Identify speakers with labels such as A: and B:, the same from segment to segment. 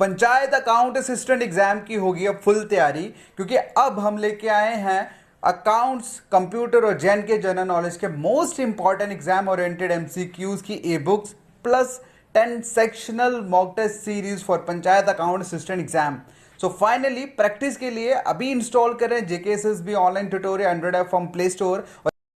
A: Panchayat account assistant exam की होगी अब फुल तैयारी, क्योंकि अब हम लेके आए हैं अकाउंट्स, कंप्यूटर और जेन के जनरल नॉलेज के most important exam oriented MCQs की e books plus 10 sectional mock test series for panchayat account assistant exam. So finally practice के लिए अभी इंस्टॉल करें JKSSB online tutorial android app from play store.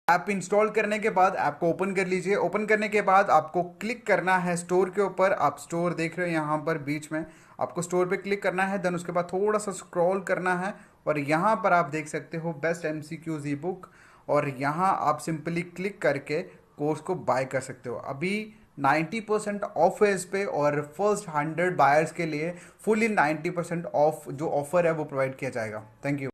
A: App install करने के बाद app को open कर लीजिए। ओपन करने के बाद आपको क्लिक करना है स्टोर के ऊपर। आप स्टोर देख रहे हो यहाँ पर बीच में, आपको स्टोर पे क्लिक करना है। देन उसके बाद थोड़ा सा स्क्रॉल करना है और यहाँ पर आप देख सकते हो बेस्ट एमसीक्यूज ई बुक, और यहाँ आप सिंपली क्लिक करके कोर्स को बाय कर सकते हो। अभी 90% ऑफ है इस पे, और फर्स्ट 100 बायर्स के लिए फुली 90% ऑफ जो ऑफर है वो प्रोवाइड किया जाएगा। Thank you.